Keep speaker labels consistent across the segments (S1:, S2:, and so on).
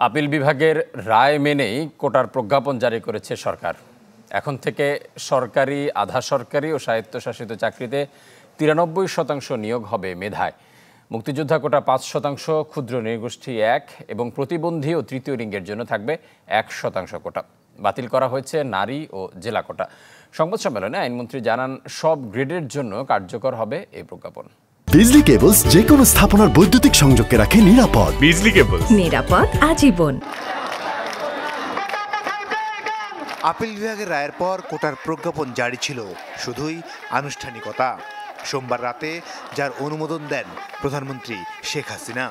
S1: Appeal বিভাগের রায় মেনেই কোটার প্রজ্ঞাপন জারি করেছে সরকার। এখন থেকে সরকারি, আধা সরকারি ও স্বায়ত্তশাসিত চাকরিতে 93% নিয়োগ হবে মেধায়। মুক্তিযোদ্ধা কোটা 5%, ক্ষুদ্র নৃগোষ্ঠী 1 এবং প্রতিবন্ধী ও তৃতীয় লিঙ্গের জন্য থাকবে 1% কোটা। বাতিল করা হয়েছে নারী ও জেলা কোটা। সংবাদ সম্মেলনে আইনমন্ত্রী জানান, সব গ্রেডের জন্য কার্যকর হবে এই প্রজ্ঞাপন।
S2: বিজলি কেবলস যে কোনো স্থাপনার বৈদ্যুতিক সংযোগকে রাখে নিরাপদ।
S3: বিজলি কেবলস,
S4: নিরাপদ আজীবন।
S5: আপিল বিভাগের রায়ের পর কোটার প্রজ্ঞাপন জারি ছিল শুধুই আনুষ্ঠানিকতা। সোমবার রাতে যার অনুমোদন দেন প্রধানমন্ত্রী শেখ হাসিনা।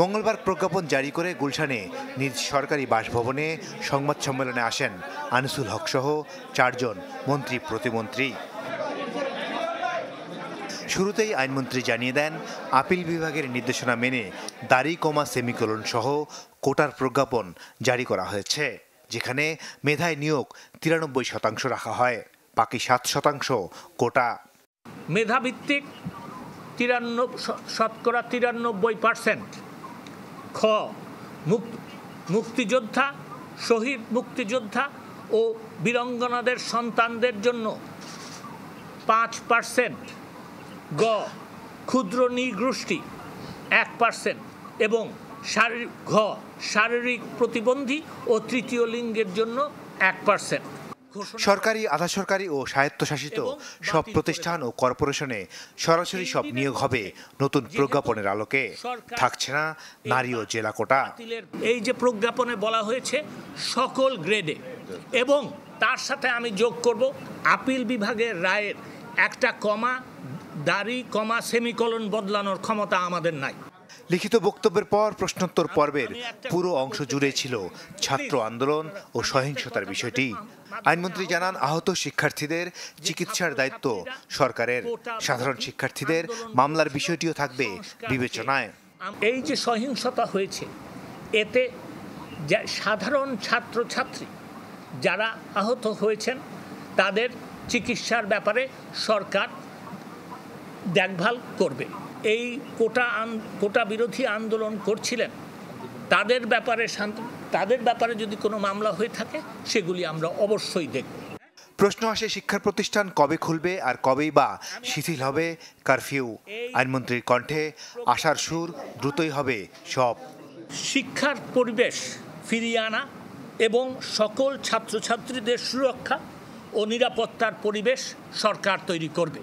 S5: মঙ্গলবার প্রজ্ঞাপন জারি করে গুলশানে নিজ সরকারি বাসভবনে সংবাদ সম্মেলনে আসেন আনিসুল হক সহ 4 জন মন্ত্রী প্রতিমন্ত্রী। শুরুতেই আইনমন্ত্রী জানিয়ে দেন, আপিল বিভাগের নির্দেশনা মেনে দাড়ি কমা সেমিকোলন সহ কোটার প্রজ্ঞাপন জারি করা হয়েছে, যেখানে মেধায় নিয়োগ 93% রাখা হয়, বাকি 7% কোটা।
S6: মেধাভিত্তিক 93%। খ, মুক্তিযোদ্ধা, শহীদ মুক্তিযোদ্ধা ও বীরাঙ্গনাদের সন্তানদের জন্য 5%। গ, ক্ষুদ্র নৃগোষ্ঠী 1% এবং শারীরিক প্রতিবন্ধী ও তৃতীয় লিঙ্গের জন্য 1%।
S5: সরকারি, আধা সরকারি ও স্বায়ত্তশাসিত সব প্রতিষ্ঠান ও কর্পোরেশনে সরাসরি সব নিয়োগ হবে নতুন প্রজ্ঞাপনের আলোকে। থাকছে না নারী ও জেলা কোটা।
S6: এই যে প্রজ্ঞাপনে বলা হয়েছে সকল গ্রেডে, এবং তার সাথে আমি যোগ করব আপিল বিভাগের রায়ের একটা কমা, দাড়ি কমা সেমিকোলন বদলানোর ক্ষমতা আমাদের নাই।
S5: লিখিত বক্তব্যের পর প্রশ্নোত্তর পর্বের পুরো অংশ জুড়ে ছিল ছাত্র আন্দোলন ও সহিংসতার বিষয়টি। আইনমন্ত্রী জানান, আহত শিক্ষার্থীদের চিকিৎসার দায়িত্ব সরকারের। সাধারণ শিক্ষার্থীদের মামলার বিষয়টিও থাকবে বিবেচনায়।
S6: এই যে সহিংসতা হয়েছে, এতে সাধারণ ছাত্রছাত্রী যারা আহত হয়েছেন তাদের চিকিৎসার ব্যাপারে সরকার দেখভাল করবে। এই কোটা বিরোধী আন্দোলন করছিলেন তাদের ব্যাপারে যদি কোনো মামলা হয়ে থাকে সেগুলি আমরা অবশ্যই দেখব।
S5: প্রশ্ন আসে, শিক্ষা প্রতিষ্ঠান কবে খুলবে আর কবেই বা শিথিল হবে কারফিউ? আইনমন্ত্রীর কণ্ঠে আশার সুর, দ্রুতই হবে সব।
S6: শিক্ষার পরিবেশ ফিরিয়ে আনা এবং সকল ছাত্রছাত্রীদের সুরক্ষা ও নিরাপত্তার পরিবেশ সরকার তৈরি করবে।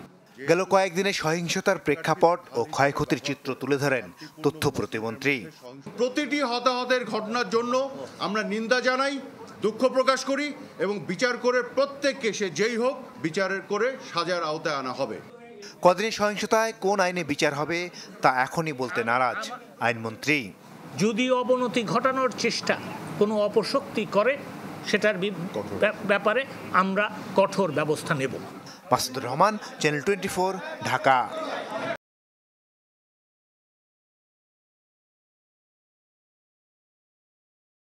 S5: গেল কয়েকদিনে সহিংসতার প্রেক্ষাপট ও ক্ষয়ক্ষতির চিত্র তুলে ধরেন তথ্য প্রতিমন্ত্রী।
S7: প্রতিটি হতাহতের ঘটনার জন্য আমরা নিন্দা জানাই, দুঃখ প্রকাশ করি এবং বিচার করে প্রত্যেককে, সে যেই হোক, বিচারের করে সাজার আওতায় আনা হবে।
S5: কদিনের সহিংসতায় কোন আইনে বিচার হবে তা এখনই বলতে নারাজ আইনমন্ত্রী।
S6: যদি অবনতি ঘটানোর চেষ্টা কোনো অপশক্তি করে, সেটার ব্যাপারে আমরা কঠোর ব্যবস্থা নেব।
S5: মাসুদুর রহমান, চ্যানেল 24, ঢাকা।